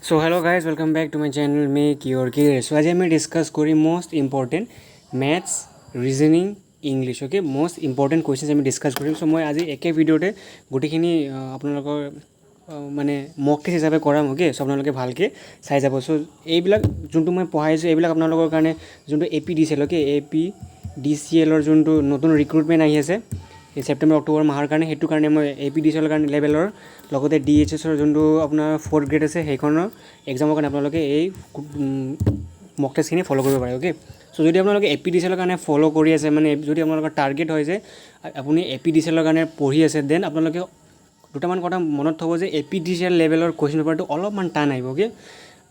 So hello guys, welcome back to my channel Make Your Career. So आज मैं discuss करी most important maths reasoning English okay most important question मैं discuss करिम सो मैं आज एके भिडिओते गोटेखिनि আপোনালোকৰ মানে মক টেষ্ট হিচাপে কৰাম ओके सो আপোনালোকে ভালকৈ চাই যাব সো এইবিলাক যোনটো মই পঢ়াইছোঁ এইবিলাক আপোনালোকৰ কাৰণে যোনটো APDCL ओके APDCL ৰ যোনটো নতুন ৰিক্ৰুটমেণ্ট আহি আছে এই সেপ্টেম্বৰ অক্টোবৰ মাহৰ কাৰণে সেইটো কাৰণে মই APDCL কাৰণে লেভেলৰ লগতে DHS ৰ যোনটো আপোনাৰ 4th গ্ৰেড আছে সেইখনৰ এক্সামৰ কাৰণে আপোনালোকে এই মক টেষ্টখিনি ফলো কৰিব পাৰে ओके সো যদি আপোনালোকে APDCL ৰ কাৰণে ফলো কৰি আছে মানে যদি আপোনালোকৰ টাৰ্গেট হয় যে আপুনি APDCL ৰ কাৰণে পঢ়ি আছে দেন আপোনালোকে দুটামান কথা মনত থব যে APDCL লেভেলৰ কুৱেশ্যন পেপাৰটো অলপমান টান আহিব ओके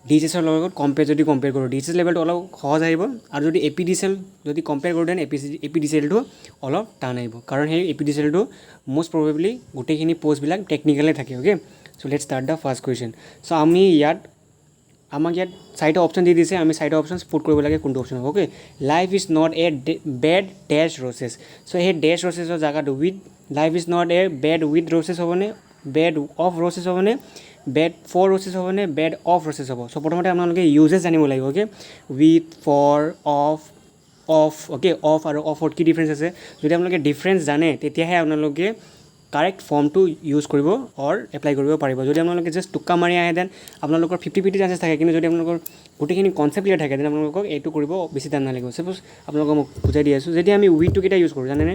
DHS ৰ লগত কম্পেয়াৰ কৰোঁ DHS লেভেলটো অলপ সহজ আহিব আৰু যদি APDCL যদি কম্পেয়াৰ কৰোঁ দেন APDCLটো অলপ টান আহিব কাৰণ সেই APDCLটো মোষ্ট প্ৰবেবলি গোটেইখিনি পোষ্টবিলাক টেকনিকেলে থাকে okay so let's start the first question so আমি আমাক ইয়াত চাৰিটা অপশ্যন দি দিছে আমি চাৰিটা অপশ্যন পুট কৰিব লাগে কোনটো অপশ্যন হ'ব okay life is not a bed ডেছ ৰচেছ সো সেই ডেছ ৰচেছৰ জেগাটো with life is not a bed with roses হ'বনে বেড অফ ৰচেছ হ'বনে বেড ফৰ ৰচেছ হ'বনে বেড অফ ৰচেছ হ'ব সো প্ৰথমতে আপোনালোকে ইউজেছ জানিব লাগিব okay with for of okay of আৰু অফত কি ডিফাৰেঞ্চ আছে যদি আপোনালোকে ডিফাৰেঞ্চ জানে তেতিয়াহে আপোনালোকে কাৰেক্ট ফৰ্মটো ইউজ কৰিব অৰ এপ্লাই কৰিব পাৰিব যদি আপোনালোকে জাষ্ট টুক্কা মাৰি আহে দেন আপোনালোকৰ 50-50 চান্সেছ থাকে কিন্তু যদি আপোনালোকৰ গোটেইখিনি কনচেপ্ট ক্লিয়াৰ থাকে দেন আপোনালোকক এইটো কৰিব বেছি টান নালাগিব সাপোজ আপোনালোকক মই বুজাই দি আছোঁ যেতিয়া আমি উইথটো কেতিয়া ইউজ কৰোঁ জানেনে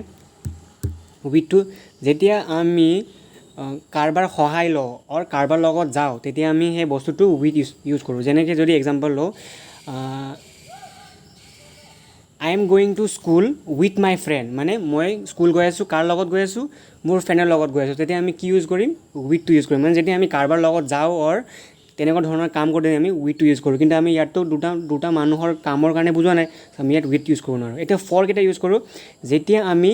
উইথটো যেতিয়া আমি কাৰোবাৰ সহায় লওঁ অৰ কাৰোবাৰ লগত যাওঁ তেতিয়া আমি সেই বস্তুটো উইথ ইউজ কৰোঁ যেনেকৈ যদি এক্সাম্পল লওঁ আই am going to school with my friend মানে মই স্কুল গৈ আছোঁ কাৰ লগত গৈ আছোঁ মোৰ ফ্ৰেণ্ডৰ লগত গৈ আছোঁ তেতিয়া আমি কি ইউজ কৰিম উইথটো ইউজ কৰিম মানে যেতিয়া আমি কাৰোবাৰ লগত যাওঁ অৰ তেনেকুৱা ধৰণৰ কাম কৰি আমি উইথটো ইউজ কৰোঁ কিন্তু আমি ইয়াততো দুটা মানুহৰ কামৰ কাৰণে বুজোৱা নাই আমি ইয়াত উইথ ইউজ কৰিব নোৱাৰোঁ এতিয়া ফৰ কেইটা ইউজ কৰোঁ যেতিয়া আমি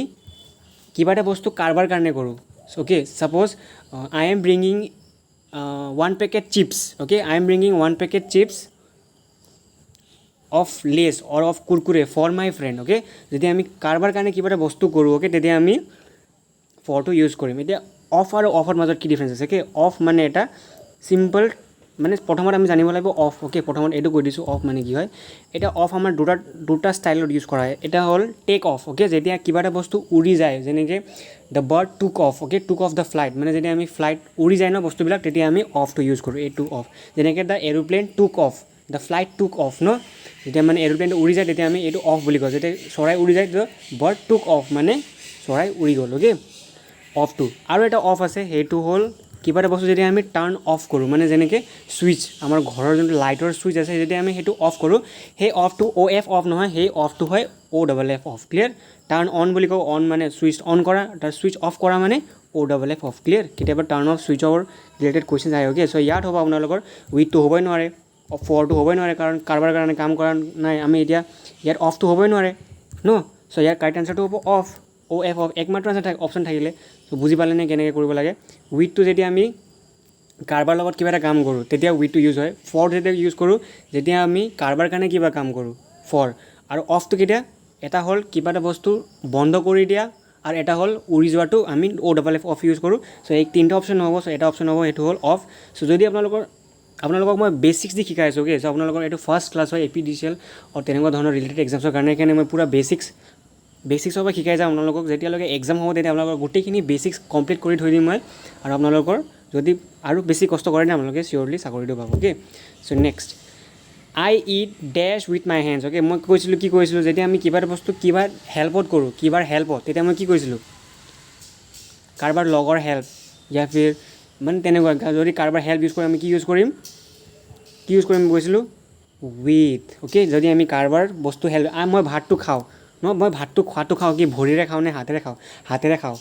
কিবা এটা বস্তু কাৰোবাৰ কাৰণে কৰোঁ okay suppose I am bringing 1 packet chips okay I am bringing 1 packet chips of Lay's or of Kurkure for my friend okay যদি আমি কাৰোবাৰ কাৰণে কিবা এটা বস্তু কৰোঁ ओके তেতিয়া আমি ফৰটো ইউজ কৰিম এতিয়া অফ আৰু অফৰ মাজত কি ডিফাৰেঞ্চ আছে ओके অফ মানে এটা চিম্পল মানে প্ৰথমত আমি জানিব লাগিব অফ ओके প্ৰথমত এইটো কৈ দিছোঁ অফ মানে কি হয় এটা অফ আমাৰ দুটা ষ্টাইলত ইউজ কৰা হয় এটা হ'ল টেক অফ ओके যেতিয়া কিবা এটা বস্তু উৰি যায় যেনেকৈ the bird took off okay টুক অফ দ্য ফ্লাইট মানে যেতিয়া আমি ফ্লাইট উৰি যায় ন বস্তুবিলাক তেতিয়া আমি অফটো ইউজ কৰোঁ এই টু অফ যেনেকৈ the aeroplane took off the flight took off ন যেতিয়া মানে এৰোপ্লেনটো উৰি যায় তেতিয়া আমি এইটো অফ বুলি কওঁ যেতিয়া চৰাই উৰি যায় দ্য বাৰ্ড টুক অফ মানে চৰাই উৰি গ'ল ओके অফটো আৰু এটা অফ আছে সেইটো হ'ল কিবা এটা বস্তু যেতিয়া আমি টাৰ্ণ অফ কৰোঁ মানে যেনেকৈ ছুইচ আমাৰ ঘৰৰ যোনটো লাইটৰ ছুইচ আছে যেতিয়া আমি সেইটো অফ কৰোঁ সেই অফটো OF অফ নহয় সেই অফটো হয় OFF of clear turn on বুলি কওঁ অন মানে ছুইচ অন কৰা তাৰ ছুইচ অফ কৰা মানে OFF অফ ক্লিয়াৰ কেতিয়াবা টাৰ্ণ অফ ছুইচ অফৰ ৰিলেটেড কুৱেশ্যন আহে ओके চ' ইয়াত হ'ব আপোনালোকৰ উইথটো হ'বই নোৱাৰে ফৰটো হ'বই নোৱাৰে কাৰণ কাৰোবাৰ কাৰণে কাম কৰা নাই আমি এতিয়া ইয়াত অফটো হ'বই নোৱাৰে ন চ' ইয়াৰ কাৰেক্ট আনচাৰটো হ'ব অফ OF অফ একমাত্ৰ অপশ্যন থাকিলে চ' বুজি পালেনে কেনেকৈ কৰিব লাগে উইথটো যেতিয়া আমি কাৰোবাৰ লগত কিবা এটা কাম কৰোঁ তেতিয়া উইথটো ইউজ হয় ফৰ যেতিয়া ইউজ কৰোঁ যেতিয়া আমি কাৰোবাৰ কাৰণে কিবা কাম কৰোঁ ফৰ আৰু অফটো কেতিয়া এটা হ'ল কিবা এটা বস্তু বন্ধ কৰি দিয়া আৰু এটা হ'ল উৰি যোৱাটো আমি OFF অফ ইউজ কৰোঁ চ' এই তিনিটা অপশ্যন নহ'ব চ' এটা অপশ্যন হ'ব সেইটো হ'ল অফ চ' যদি আপোনালোকক মই বেচিক্স দি শিকাই আছোঁ ओके চ' আপোনালোকৰ এইটো ফাৰ্ষ্ট ক্লাছ হয় APDCL আৰু তেনেকুৱা ধৰণৰ ৰিলেটেড এক্সামছৰ কাৰণে সেইকাৰণে মই পূৰা বেচিক্সৰ পৰা শিকাই যাওঁ আপোনালোকক যেতিয়ালৈকে এক্সাম হ'ব তেতিয়া আপোনালোকৰ গোটেইখিনি বেচিক্স কমপ্লিট কৰি থৈ দিম মই আৰু আপোনালোকৰ যদি আৰু বেছি কষ্ট কৰে নে আপোনালোকে চিয়'ৰলি চাকৰিটো পাব okay so' next I eat this with my hands okay মই কি কৈছিলোঁ যেতিয়া আমি কিবা এটা বস্তু কিবা হেল্পত কৰোঁ কিবাৰ হেল্পত তেতিয়া মই কি কৈছিলোঁ কাৰোবাৰ লগৰ হেল্প ইয়া ফিৰ মানে তেনেকুৱা যদি কাৰোবাৰ হেল্প ইউজ কৰি আমি কি ইউজ কৰিম কৈছিলোঁ উইথ ओके যদি আমি কাৰোবাৰ বস্তু হেল্প মই ভাতটো খাওঁ ন মই খোৱাটো খাওঁ কি ভৰিৰে খাওঁ নে হাতেৰে খাওঁ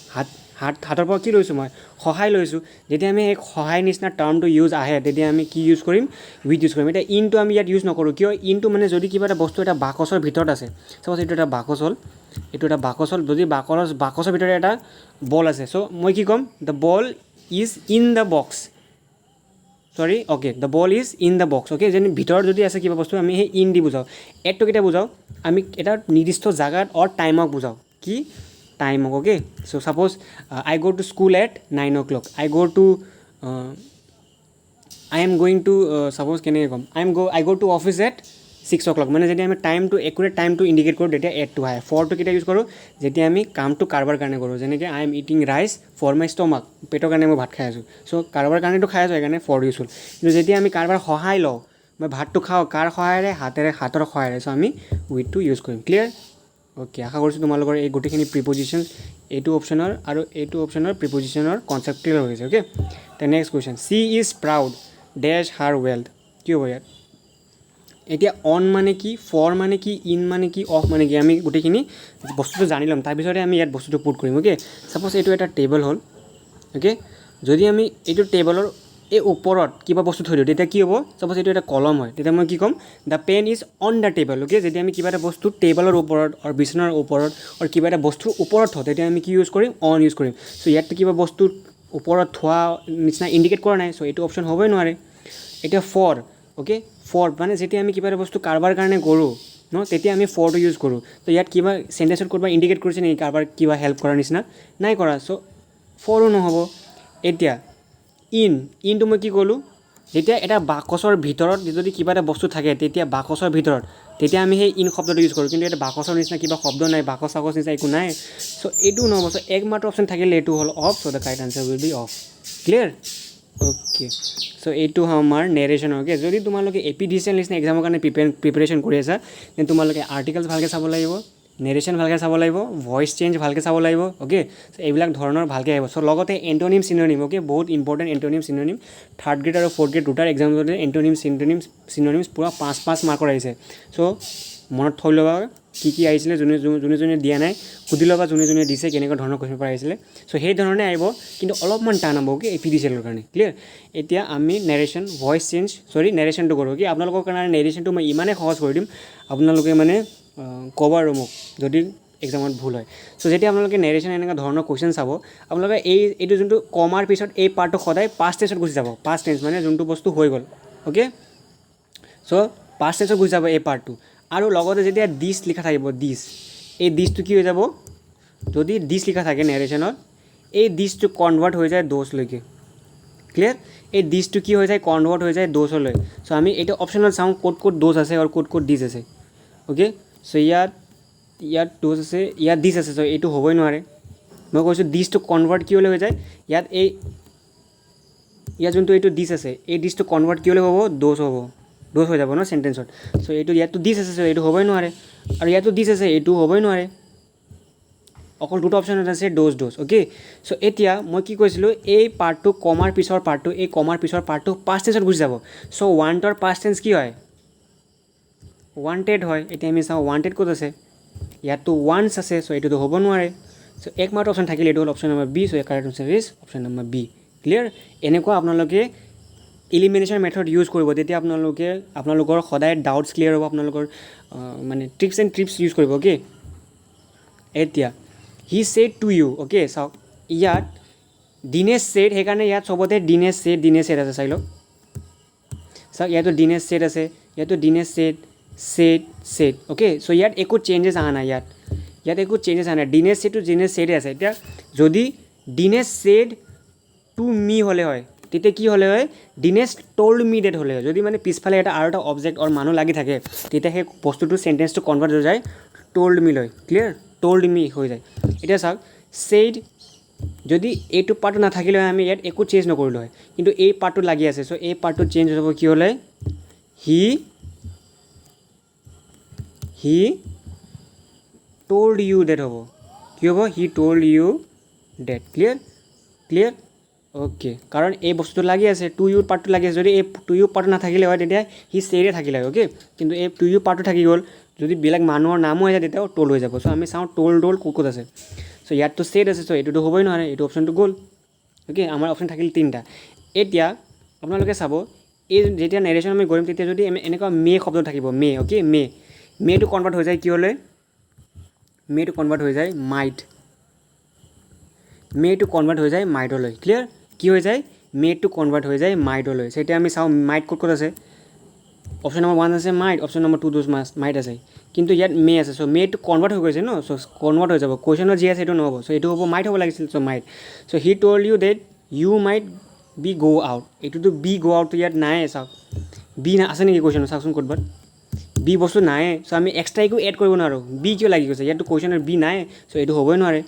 হাতৰ পৰা কি লৈছোঁ মই সহায় লৈছোঁ যেতিয়া আমি এই সহায় নিচিনা টাৰ্মটো ইউজ আহে তেতিয়া আমি কি ইউজ কৰিম উইথ ইউজ কৰিম এতিয়া ইনটো আমি ইয়াত ইউজ নকৰোঁ কিয় ইনটো মানে যদি কিবা এটা বস্তু এটা বাকচৰ ভিতৰত আছে চাপ'জ এইটো এটা বাকচ হ'ল যদি বাকচৰ ভিতৰত এটা বল আছে চ' মই কি ক'ম the ball is in the box the ball is in the box okay যেনে ভিতৰত যদি আছে কিবা বস্তু আমি সেই ইন দি বুজাওঁ এডটো কেতিয়া বুজাওঁ আমি এটা নিৰ্দিষ্ট জাগাত অৰ টাইমক বুজাওঁ কি টাইমক okay so' suppose I go' to school at 9 o'clock I go' to I am going to suppose কেনেকৈ ক'ম আই go' two office at 6 o'clock মানে যেতিয়া আমি টাইমটো একুৰেট টাইমটো ইণ্ডিকেট কৰোঁ তেতিয়া এটটো আহে ফৰটো কেতিয়া ইউজ কৰোঁ যেতিয়া আমি কামটো কাৰোবাৰ কাৰণে কৰোঁ যেনেকৈ I am eating rice for my stomach পেটৰ কাৰণে মই ভাত খাই আছোঁ চ' কাৰোবাৰ কাৰণেতো খাই আছোঁ সেইকাৰণে ফৰ ইউজ হ'ল কিন্তু যেতিয়া আমি কাৰোবাৰ সহায় লওঁ মই ভাতটো খাওঁ কাৰ সহায়েৰে হাতৰ সহায়েৰে চ' আমি উইথটো ইউজ কৰিম ক্লিয়াৰ অ'কে আশা কৰিছোঁ তোমালোকৰ এই গোটেইখিনি প্ৰিপজিশ্যন এইটো অপশ্যনৰ আৰু এইটো অপশ্যনৰ প্ৰিপজিশ্যনৰ কনচেপ্ট ক্লিয়াৰ হৈছে অ'কে তে next question she is proud dash her wealth কি হ'ব ইয়াত এতিয়া অন মানে কি ফৰ মানে কি ইন মানে কি অফ মানে কি আমি গোটেইখিনি বস্তুটো জানি ল'ম তাৰপিছতে আমি ইয়াত বস্তুটো পুট কৰিম অ'কে ছাপ'জ এইটো এটা টেবল হ'ল অ'কে যদি আমি এইটো টেবলৰ এই ওপৰত কিবা বস্তু থৈ দিওঁ তেতিয়া কি হ'ব ছাপ'জ এইটো এটা কলম হয় তেতিয়া মই কি ক'ম the pen is on the table okay যদি আমি কিবা এটা বস্তু টেবলৰ ওপৰত আৰু বিচনাৰ ওপৰত আৰু কিবা এটা বস্তুৰ ওপৰত থওঁ তেতিয়া আমি কি ইউজ কৰিম অন ইউজ কৰিম চ' ইয়াততো কিবা বস্তু ওপৰত থোৱা নিচিনা ইণ্ডিকেট কৰা নাই চ' এইটো অপশ্যন হ'বই নোৱাৰে এতিয়া ফৰ অ'কে ফৰ মানে যেতিয়া আমি কিবা এটা বস্তু কাৰোবাৰ কাৰণে কৰোঁ ন তেতিয়া আমি ফৰটো ইউজ কৰোঁ তো ইয়াত কিবা চেণ্টেঞ্চত ক'ৰবাত ইণ্ডিকেট কৰিছে নেকি কাৰোবাৰ কিবা হেল্প কৰাৰ নিচিনা নাই কৰা চ' ফৰো নহ'ব এতিয়া ইনটো মই কি ক'লোঁ যেতিয়া এটা বাকচৰ ভিতৰত যদি কিবা এটা বস্তু থাকে তেতিয়া বাকচৰ ভিতৰত তেতিয়া আমি সেই ইন শব্দটো ইউজ কৰোঁ কিন্তু এটা বাকচৰ নিচিনা কিবা শব্দ নাই বাকচ চাকচ নিচিনা একো নাই চ' এইটো নহ'ব চ' একমাত্ৰ অপশ্যন থাকিলে এইটো হ'ল of so' the correct answer will be of clear okay so' এইটো আমাৰ নেৰেশ্যন অ'কে যদি তোমালোকে APDCL নিচিনা এক্সামৰ কাৰণে প্ৰিপেৰেশ্যন কৰি আছা তেন্তে তোমালোকে আৰ্টিকেলছ ভালকৈ চাব লাগিব নেৰেশ্যন ভালকৈ চাব লাগিব ভইচ চেঞ্জ ভালকৈ চাব লাগিব অ'কে এইবিলাক ধৰণৰ ভালকৈ আহিব চ' লগতে এণ্টনিম চিননিম অ'কে বহুত ইম্পৰ্টেণ্ট এণ্টনিম চিননিম থাৰ্ড গ্ৰেড আৰু ফ'ৰ্থ গ্ৰেড দুটাৰ এক্সামতে এণ্টনিম চিননিমছ পূৰা 5 মাৰ্কৰ আহিছে চ' মনত থৈ ল'বা কি আহিছিলে যোনে দিয়া নাই সুধি ল'বা যোনে দিছে কেনেকুৱা ধৰণৰ কুৱেশ্যন পেপাৰ আহিছিলে চ' সেই ধৰণে আহিব কিন্তু অলপমান টান হ'ব অ'কে APDCLৰ কাৰণে ক্লিয়াৰ এতিয়া আমি নেৰেশ্যন ভইচ চেঞ্জ নেৰেশ্যনটো কৰোঁ কি আপোনালোকৰ কাৰণে নেৰেশ্যনটো মই ইমানেই সহজ কৰি দিম আপোনালোকে মানে ক'ব আৰু মোক যদি এক্সামত ভুল হয় চ' যেতিয়া আপোনালোকে নেৰেশ্যন এনেকুৱা ধৰণৰ কুৱেশ্যন চাব আপোনালোকে এইটো যোনটো কমাৰ পিছত এই পাৰ্টটো সদায় পাষ্ট টেন্সত গুচি যাব পাষ্ট টেন্স মানে যোনটো বস্তু হৈ গ'ল অ'কে চ' পাষ্ট টেন্সত গুচি যাব এই পাৰ্টটো আৰু লগতে যেতিয়া দিছ লিখা থাকিব এই দিছটো কি হৈ যাব যদি দিছ লিখা থাকে নেৰেশ্যনত এই দিছটো কনভাৰ্ট হৈ যায় দ'জলৈকে ক্লিয়াৰ এই দিছটো কি হৈ যায় কনভাৰ্ট হৈ যায় দ'জলৈ চ' আমি এইটো অপশ্যনত চাওঁ ক'ত দ'জ আছে আৰু ক'ত দিছ আছে অ'কে চ' ইয়াত দ'জ আছে ইয়াত দিছ আছে চ' এইটো হ'বই নোৱাৰে মই কৈছোঁ দিছটো কনভাৰ্ট কি হ'লে হৈ যায় ইয়াত যোনটো এইটো দিছ আছে এই দিছটো কনভাৰ্ট কি হ'লে হ'ব দ'জ হৈ যাব ন চেণ্টেঞ্চত চ' ইয়াততো দিছ আছে চ' এইটো হ'বই নোৱাৰে আৰু ইয়াতো দিছ আছে এইটো হ'বই নোৱাৰে অকল দুটা অপশ্যন আছে ড'জ অ'কে চ' এতিয়া মই কি কৈছিলোঁ এই পাৰ্টটো কমাৰ পিছৰ পাৰ্টটো পাষ্ট টেন্সত গুচি যাব চ' ৱান্টৰ পাষ্ট টেন্স কি হয় ৱান্টেড হয় এতিয়া আমি চাওঁ ৱান্টেড ক'ত আছে ইয়াততো ৱান্টছ আছে চ' এইটোতো হ'ব নোৱাৰে চ' একমাত্ৰ অপশ্যন থাকিলে এইটো হ'ল option number B so' correct answer is option number B clear এনেকুৱা আপোনালোকে ইলিমিনেশ্যন মেথড ইউজ কৰিব তেতিয়া আপোনালোকৰ সদায় ডাউটছ ক্লিয়াৰ হ'ব আপোনালোকৰ মানে ট্ৰিক্স এণ্ড ট্ৰিপছ ইউজ কৰিব অ'কে এতিয়া he said to you okay চাওক ইয়াত দিনেশ ছেড সেইকাৰণে ইয়াত চবতে দিনেশ ছেড আছে চাই লওক চাওক ইয়াতো দিনেশ ছেড আছে ইয়াতো দিনেশ ছেড অ'কে চ' ইয়াত একো চেঞ্জেছ অহা নাই ইয়াত একো চেঞ্জেছ অহা নাই দিনেশ ছেডে আছে এতিয়া যদি দিনেশ ছেড টু মি হ'লে হয় তেতিয়া কি হ'লে হয় দিনেশ ট'ল্ড মি ডেট হ'লে হয় যদি মানে পিছফালে এটা অবজেক্ট আৰু মানুহ লাগি থাকে তেতিয়া সেই বস্তুটো চেণ্টেঞ্চটো কনভাৰ্ট হৈ যায় ট'ল্ড মি লৈ ক্লিয়াৰ ট'ল্ড মি হৈ যায় এতিয়া চাওক ছেইড যদি এইটো পাৰ্টটো নাথাকিলে হয় আমি ইয়াত একো চেঞ্জ নকৰিলোঁ হয় কিন্তু এই পাৰ্টটো লাগি আছে চ' এই পাৰ্টটো চেঞ্জ হ'ব কি হ'লে হি ট'ল্ড ইউ ডেট হ'ব কি হ'ব he told you that clear okay কাৰণ এই বস্তুটো লাগি আছে টু ইউ পাৰ্টটো লাগি আছে যদি এই টু ইউ পাৰ্টটো নাথাকিলে হয় তেতিয়া হি ছেইডে থাকিলে হয় অ'কে কিন্তু এই টু ইউ পাৰ্টটো থাকি গ'ল যদি বেলেগ মানুহৰ নামো আহে তেতিয়াও ট'ল্ড হৈ যাব চ' আমি চাওঁ ট'ল্ড ক'ত আছে চ' ইয়াততো ছেইড আছে চ' এইটোতো হ'বই নোৱাৰে এইটো অপশ্যনটো গ'ল অ'কে আমাৰ অপশ্যন থাকিলে 3টা এতিয়া আপোনালোকে চাব এই যেতিয়া নেৰেশ্যন আমি কৰিম তেতিয়া যদি এনেকুৱা মে শব্দ থাকিব অ'কে মেটো কনভাৰ্ট হৈ যায় কি হ'লে মেটো কনভাৰ্ট হৈ যায় মাইটলৈ ক্লিয়াৰ কি হৈ যায় মেটো কনভাৰ্ট হৈ যায় মাইটলৈ চ' এতিয়া আমি চাওঁ মাইট ক'ত আছে অপশ্যন নম্বৰ 1 আছে মাইট অপশ্যন নম্বৰ 2 মাইট আছে কিন্তু ইয়াত মে আছে চ' মেটো কনভাৰ্ট হৈ গৈছে ন চ' কনভাৰ্ট হৈ যাব কুৱেশ্যনত যি আছে সেইটো নহ'ব চ' এইটো হ'ব মাইট হ'ব লাগিছিল so' might so' he told you that you might be go' out, এইটোতো বি গ' আউটটো ইয়াত নাই, চাওক বি আছে নেকি কুৱেশ্যনত চাওকচোন ক'ৰবাত বি বস্তু নাই, চ' আমি এক্সট্ৰা একো এড কৰিব নোৱাৰোঁ, বি কিয় লাগি গৈছে, ইয়াততো কুৱেশ্যনত বি নাই, চ' এইটো হ'বই নোৱাৰে।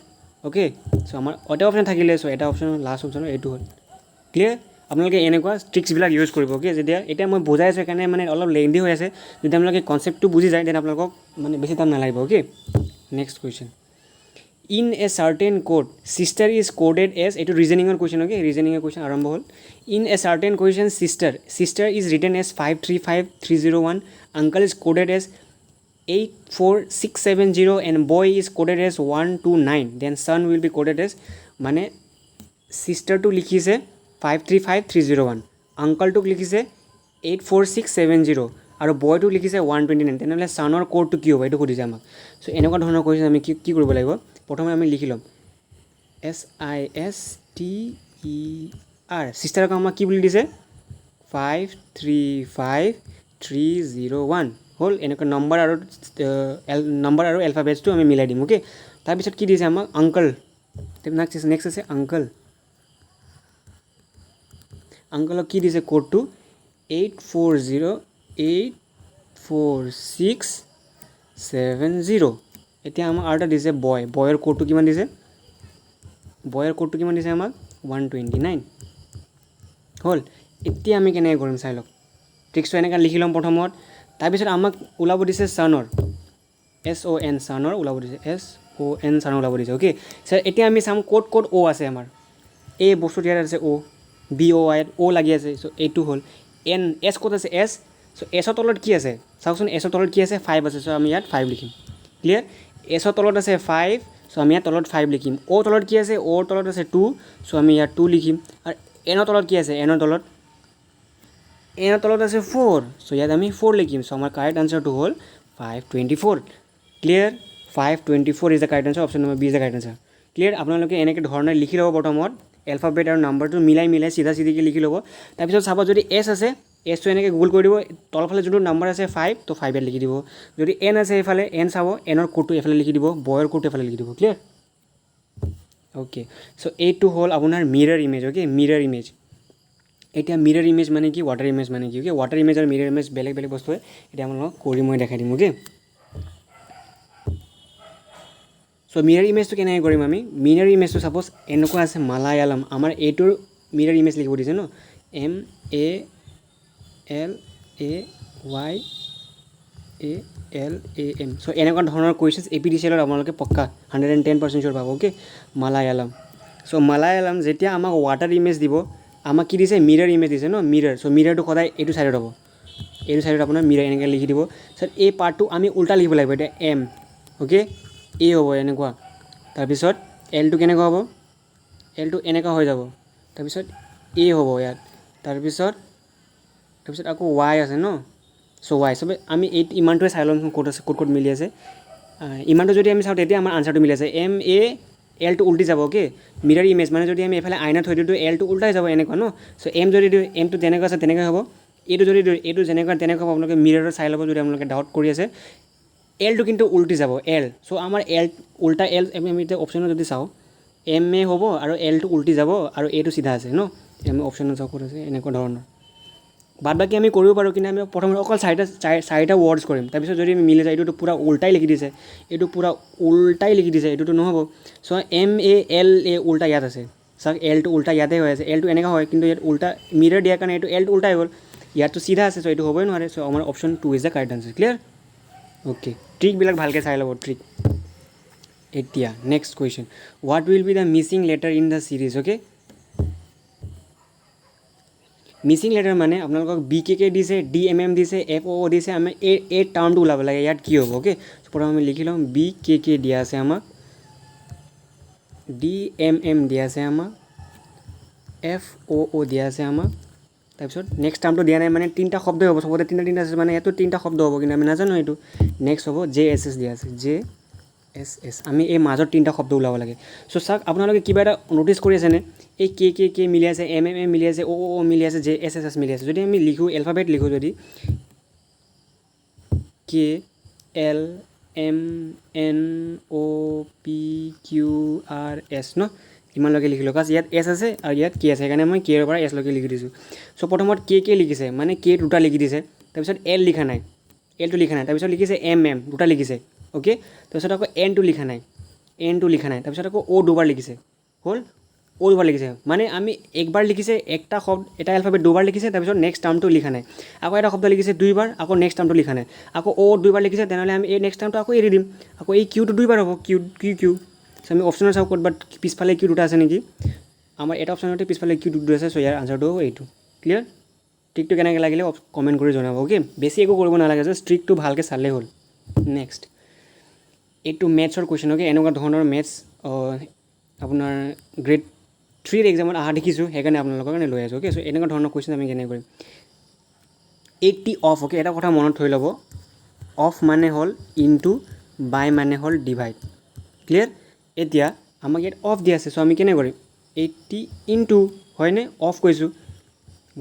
অ'কে, চ' আমাৰ এটা অপশ্যন থাকিলে, চ' এটা অপশ্যন লাষ্ট অপশ্যনৰ এইটো হ'ল। ক্লিয়াৰ? আপোনালোকে এনেকুৱা ট্ৰিক্সবিলাক ইউজ কৰিব। অ'কে, এতিয়া মই বুজাই আছোঁ সেইকাৰণে মানে অলপ লেন্দি হৈ আছে, যদি আপোনালোকে কনচেপ্টটো বুজি যায় দেন আপোনালোকক মানে বেছি টাইম নালাগিব। Okay, next question. In a certain code sister is coded as, এইটো ৰিজনিঙৰ কুৱেশ্যন। অ'কে, ৰিজনিঙৰ কুৱেশ্যন আৰম্ভ হ'ল। In a certain question sister is written as 535301, uncle is coded as 84670 and boy is coded as 129, then son will be coded as, মানে চিষ্টাৰটো লিখিছে 535301, আংকলটোক লিখিছে 84670 আৰু বয়টোক লিখিছে 129, তেনেহ'লে ছানৰ কোডটো কি হ'ব এইটো সুধিছে আমাক। চ' এনেকুৱা ধৰণৰ কুৱেশ্যন আমি কি কৰিব লাগিব, প্ৰথমে আমি লিখি ল'ম SISTER, চিষ্টাৰক আমাক কি বুলি দিছে 535301 হ'ল। এনেকুৱা নম্বৰ আৰু এলফাবেটছটো আমি মিলাই দিম। অ'কে, তাৰপিছত কি দিছে আমাক আংকল, নেক্সট আছে আংকলক কি দিছে কোডটো 8408467 এতিয়া আমাক আৰু এটা দিছে বয়ৰ কোডটো কিমান দিছে, আমাক 129 হ'ল। এতিয়া আমি কেনেকৈ কৰিম চাই লওক, ট্ৰিক্সটো এনেকৈ লিখি ল'ম প্ৰথমত, তাৰপিছত আমাক ওলাব দিছে ছানৰ SON, ছানৰ ওলাব দিছে SON, ছানৰ ওলাব দিছে। অ'কে, ছাৰ এতিয়া আমি চাম ক'ত অ' আছে আমাৰ, এই বস্তুটো ইয়াত আছে অ', BOI অ' লাগি আছে, চ' এইটো হ'ল এন, এছ ক'ত আছে এছ, চ' এছৰ তলত কি আছে চাওকচোন, এছৰ তলত কি আছে 5 আছে, চ' আমি ইয়াত 5 লিখিম। ক্লিয়াৰ? এছৰ তলত আছে 5, চ' আমি ইয়াত তলত 5 লিখিম। অ' তলত কি আছে, অ'ৰ তলত আছে 2, চ' আমি ইয়াত 2 লিখিম। আৰু এনৰ তলত কি আছে, এনৰ তলত আছে 4, চ' ইয়াত আমি 4 লিখিম। চ' আমাৰ কাৰেক্ট আনচাৰটো হ'ল 524। Clear? 524 is the correct answer, option number B is the correct answer. Clear? আপোনালোকে এনেকৈ ধৰণে লিখি ল'ব, প্ৰথমত এলফাবেট আৰু নাম্বাৰটো মিলাই চিধাকৈ লিখি ল'ব। তাৰপিছত চাব যদি এছ আছে, এছটো এনেকৈ গুগল কৰি দিব, তলফালে যোনটো নাম্বাৰ আছে 5, তো 5 ইয়াত লিখি দিব। যদি এন আছে এইফালে, এন চাব, এনৰ কোডটো এইফালে লিখি দিব, বয়ৰ কোডটো এইফালে লিখি দিব। ক্লিয়াৰ? অ'কে, চ' এইটো হ'ল আপোনাৰ মিৰৰ ইমেজ। Okay, মিৰৰ image. এতিয়া মিৰৰ ইমেজ মানে কি, ৱাটাৰ ইমেজ মানে কি। অ'কে, ৱাটাৰ ইমেজ আৰু মিৰৰ ইমেজ বেলেগ বস্তু হয়, এতিয়া আপোনালোকক কৰি মই দেখাই দিম। অ'কে, চ' মিৰৰ ইমেজটো কেনেকৈ কৰিম আমি, মিৰৰ ইমেজটো ছাপ'জ এনেকুৱা আছে মালায়ালম, আমাৰ এইটোৰ মিৰৰ ইমেজ লিখিব দিছে ন, MALAYALAM, চ' এনেকুৱা ধৰণৰ কুৱেশ্যনছ APDCL আপোনালোকে পক্কা 110% চিয়'ৰ পাব। অ'কে, মালায়ালম। চ' মালায়ালম যেতিয়া আমাক ৱাটাৰ ইমেজ দিব, আমাক কি দিছে মিৰৰ ইমেজ দিছে ন, মিৰৰ। চ' মিৰৰটো সদায় এইটো ছাইডত হ'ব, এইটো ছাইডত আপোনাৰ মিৰৰ এনেকৈ লিখি দিব। চ' এই পাৰ্টটো আমি উল্টা লিখিব লাগিব, এতিয়া এম। অ'কে, এ হ'ব এনেকুৱা, তাৰপিছত এলটো কেনেকুৱা হ'ব, এলটো এনেকুৱা হৈ যাব, তাৰপিছত এ হ'ব ইয়াত, তাৰপিছত আকৌ ৱাই আছে ন, চ' ৱাই। চবে আমি ইমানটোৱে চাই ল'ম ক'ত মিলি আছে। ইমানটো যদি আমি চাওঁ তেতিয়া আমাৰ আনচাৰটো মিলি আছে, এলটো উল্টি যাব। অ'কে, মিৰৰ ইমেজ মানে যদি আমি এইফালে আইনা থৈ দিওঁ এলটো উল্টাই যাব এনেকুৱা ন, চ' এম যদি দিওঁ এমটো যেনেকুৱা আছে তেনেকৈ হ'ব, এইটো যদি দিওঁ এইটো যেনেকুৱা তেনেকুৱা হ'ব। আপোনালোকে মিৰৰত চাই ল'ব যদি আপোনালোকে ডাউট কৰি আছে, এলটো কিন্তু উল্টি যাব এল। চ' আমাৰ উল্টা এল আমি এতিয়া অপশ্যনত যদি চাওঁ MA হ'ব আৰু এলটো উল্টি যাব আৰু এটো চিধা আছে ন, আমি অপশ্যনত চাওঁ ক'ত আছে এনেকুৱা ধৰণৰ। বাদ বাকী আমি কৰিব পাৰোঁ, কিন্তু আমি প্ৰথমে অকল চাৰিটা ৱৰ্ডছ কৰিম, তাৰপিছত যদি আমি মিলি যায় এইটোতো পূৰা উল্টাই লিখি দিছে, এইটোতো নহ'ব। চ' MALA উল্টা ইয়াত আছে, চাওক এলটো উল্টা ইয়াতে হৈ আছে, এলটো এনেকুৱা হয় কিন্তু ইয়াত উল্টা মিৰৰ দিয়াৰ কাৰণে এইটো এলটো উল্টাই গ'ল, ইয়াততো চিধা আছে, চ' এইটো হ'বই নোৱাৰে। চ' আমাৰ option 2 is the correct answer. Clear? Okay, ট্ৰিকবিলাক ভালকৈ চাই ল'ব, ট্ৰিক। এতিয়া next question, what will be the missing letter in the series. Okay, missing letter মানে আপোনালোকক BKK দিছে, DMM দিছে, FOO দিছে, আমি এই টাৰ্মটো ওলাব লাগে, ইয়াত কি হ'ব। অ'কে, প্ৰথমে আমি লিখি ল'ম BKK দিয়া আছে আমাক, DMM দিয়া আছে আমাক, FOO দিয়া আছে আমাক, তাৰপিছত নেক্সট টাৰ্মটো দিয়া নাই, মানে তিনিটা শব্দই হ'ব, চবতে তিনিটা আছে, মানে ইয়াতো তিনিটা শব্দ হ'ব কিন্তু আমি নাজানো এইটো। নেক্সট হ'ব JSS দিয়া আছে, JSS, আমি এই মাজত তিনিটা শব্দ ওলাব লাগে। চ' চাওক আপোনালোকে কিবা এটা ন'টিছ কৰি আছেনে, এই কে মিলি আছে, MM মিলি আছে, OO মিলি আছে, JSS মিলি আছে। যদি আমি লিখোঁ এলফাবেট লিখোঁ, যদি KLMNOPQRS ন, ইমানলৈকে লিখিলোঁ কাজ ইয়াত এছ আছে আৰু ইয়াত কে আছে সেইকাৰণে মই কেৰ পৰা এছলৈকে লিখি দিছোঁ চ' প্ৰথমত কে লিখিছে মানে কে দুটা লিখি দিছে তাৰপিছত এল লিখা নাই এলটো লিখা নাই তাৰপিছত লিখিছে এম দুটা লিখিছে অ'কে তাৰপিছত আকৌ এনটো লিখা নাই তাৰপিছত আকৌ অ' দুবাৰ লিখিছে হ'ল অ' দুবাৰ লিখিছে মানে আমি একবাৰ লিখিছে এটা এলফাবেট দুবাৰ লিখিছে তাৰপিছত নেক্সট টাৰ্মটো লিখা নাই আকৌ এটা শব্দ লিখিছে দুইবাৰ আকৌ নেক্সট টাৰ্মটো লিখা নাই আকৌ অ' দুইবাৰ লিখিছে তেনেহ'লে আমি এই নেক্সট টাৰ্মটো আকৌ এৰি দিম আকৌ এই কিউটো দুইবাৰ হ'ব কিউ চ' আমি অপশ্যনত চাওঁ ক'ত বাট পিছফালে কিউ দুটা আছে নেকি আমাৰ এটা অপশ্যনতে পিছফালে কিউ দুটা আছে চ' ইয়াৰ আনচাৰটো হ'ব এইটো ক্লিয়াৰ ট্ৰিকটো কেনেকৈ লাগিলে কমেণ্ট কৰি জনাব অ'কে বেছি একো কৰিব নালাগে জাষ্ট ট্ৰিকটো ভালকৈ চালেই হ'ল নেক্সট এইটো মেথছৰ কুৱেশ্যন অ'কে এনেকুৱা ধৰণৰ মেথছ আপোনাৰ গ্ৰেড 3ৰ এক্সামত অহা দেখিছোঁ সেইকাৰণে আপোনালোকৰ কাৰণে লৈ আছোঁ অ'কে চ' এনেকুৱা ধৰণৰ কুৱেশ্যন আমি কেনেকৈ কৰিম 80 অফ অ'কে এটা কথা মনত থৈ ল'ব অফ মানে হ'ল ইনটু বাই মানে হ'ল ডিভাইড ক্লিয়াৰ এতিয়া আমাক ইয়াত অফ দিয়া আছে চ' আমি কেনে কৰিম 80 ইনটু হয়নে অফ কৈছোঁ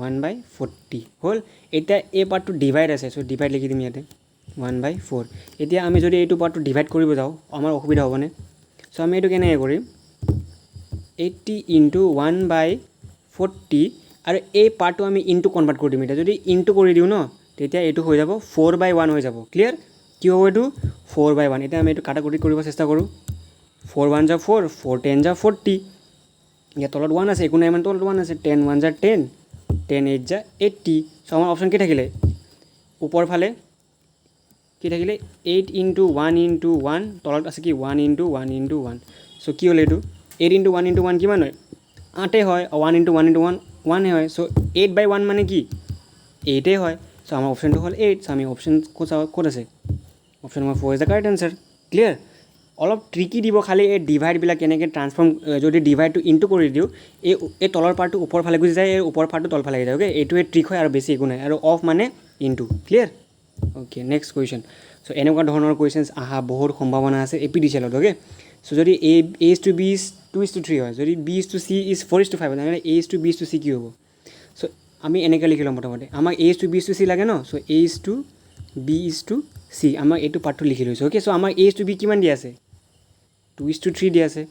1/40 হ'ল এতিয়া এই পাৰ্টটো ডিভাইড আছে চ' ডিভাইড লিখি দিম ইয়াতে 1/4 এতিয়া আমি যদি এইটো পাৰ্টটো ডিভাইড কৰিব যাওঁ আমাৰ অসুবিধা হ'বনে চ' আমি এইটো কেনেকৈ কৰিম 80 ইনটু 1/40 আৰু এই পাৰ্টটো আমি ইনটু কনভাৰ্ট কৰি দিম এতিয়া যদি ইনটু কৰি দিওঁ ন তেতিয়া এইটো হৈ যাব 4/1 হৈ যাব ক্লিয়াৰ কি হ'ব এইটো 4/1 এতিয়া আমি এইটো কাটাকুটি কৰিব চেষ্টা কৰোঁ 4 1 যা 4 4 10 যা 40 ইয়াত তলত 1 আছে একো নাই মানে তলত 1 আছে 10 1 যা 10 10 8 যা 80 চ' আমাৰ অপশ্যন কি থাকিলে ওপৰ ফালে কি থাকিলে 8 ইনটু 1 ইনটু 1 তলত আছে কি 1 ইনটু 1 ইনটু 1 চ' কি হ'ল এইটো 8 ইনটু 1 ইনটু 1 কিমান হয় 8 হয় 1 ইনটু 1 ইনটু 1 1 হয় চ' 8/1 মানে কি 8 হয় চ' আমাৰ অপশ্যনটো হ'ল 8 চ' আমি অপশ্যন ক'ত আছে option number 4 is the correct answer clear অলপ ট্ৰিকি দিব খালি এই ডিভাইডবিলাক কেনেকৈ ট্ৰান্সফৰ্ম যদি ডিভাইডটো ইনটু কৰি দিওঁ এই তলৰ পাৰ্টটো ওপৰ ফালে গুচি যায় এই ওপৰ পাৰ্টটো তল ফালে যায় অ'কে এইটোৱে ট্ৰিক হয় আৰু বেছি একো নাই আৰু অফ মানে into clear okay next question চ' এনেকুৱা ধৰণৰ কুৱেশ্যনছ অহা বহুত সম্ভাৱনা আছে APDCLত অ'কে চ' যদি A:B 2:3 হয় যদি B:C 4:5 হয় তেনেহ'লে A:B C কি হ'ব চ' আমি এনেকৈ লিখি ল'ম প্ৰথমতে আমাক A:B C লাগে ন চ' A:B C আমাক এইটো পাৰ্টটো লিখি লৈছোঁ অ'কে চ' আমাক A:B কিমান দিয়া আছে 2:3 দিয়া আছে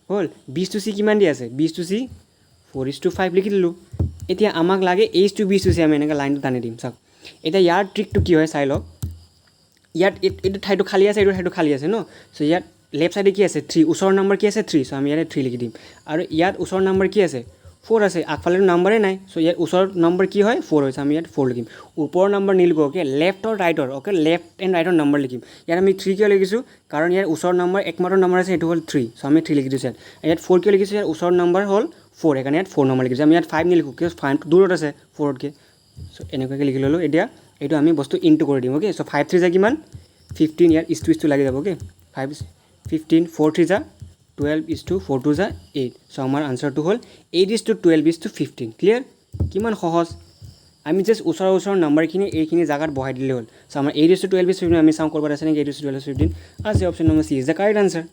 হ'ল B:C কিমান দিয়া আছে B:C 4:5 লিখি দিলোঁ এতিয়া আমাক লাগে A:B C আমি এনেকৈ লাইনটো টানি দিম চাওক এতিয়া ইয়াৰ ট্ৰিকটো কি হয় চাই লওক ইয়াত এইটো ঠাইটো খালী আছে এইটো ঠাইটো খালী আছে ন চ' ইয়াত লেফ্ট চাইডে কি আছে 3 ওচৰৰ নম্বৰ কি আছে 3 চ' আমি ইয়াতে 3 লিখি দিম আৰু ইয়াত ওচৰৰ নম্বৰ কি আছে 4 আছে আগফালেতো নাম্বাৰে নাই চ' ইয়াত ওচৰৰ নম্বৰ কি হয় 4 হৈছে আমি ইয়াত 4 লিখিম ওপৰৰ নম্বৰ নিলিখোঁ অ'কে লেফ্ট আৰু ৰাইটৰ অ'কে লেফ্ট এণ্ড ৰাইটৰ নম্বৰ লিখিম ইয়াত আমি 3 কিয় লিখিছোঁ কাৰণ ইয়াৰ ওচৰৰ নম্বৰ একমাত্ৰ নম্বৰ আছে সেইটো হ'ল 3 চ' আমি 3 লিখি দিছোঁ ইয়াত 4 কিয় লিখিছোঁ ইয়াৰ ওচৰৰ নম্বৰ হ'ল 4 সেইকাৰণে ইয়াত 4 নম্বৰ লিখিছোঁ আমি ইয়াত 5 নিলিখোঁ কিয় 5 দূৰত আছে 4তকৈ চ' এনেকুৱাকৈ লিখি ল'লোঁ এতিয়া এইটো আমি বস্তু ইনটু কৰি দিম অ'কে চ' 5 3 যা কিমান 15 ইয়াত ইছটো লাগি যাব অ'কে 5 15 4 3 যা 12 4 2 যা 8 চ' আমাৰ আনচাৰটো হ'ল 8:12:15 ক্লিয়াৰ কিমান সহজ আমি জাষ্ট ওচৰৰ নাম্বাৰখিনি এইখিনি জেগাত বহাই দিলে হ'ল চ' আমাৰ 8:12:15 আমি চাওঁ ক'ৰবাত আছে নেকি 8:12:15 আছে option number C is the correct answer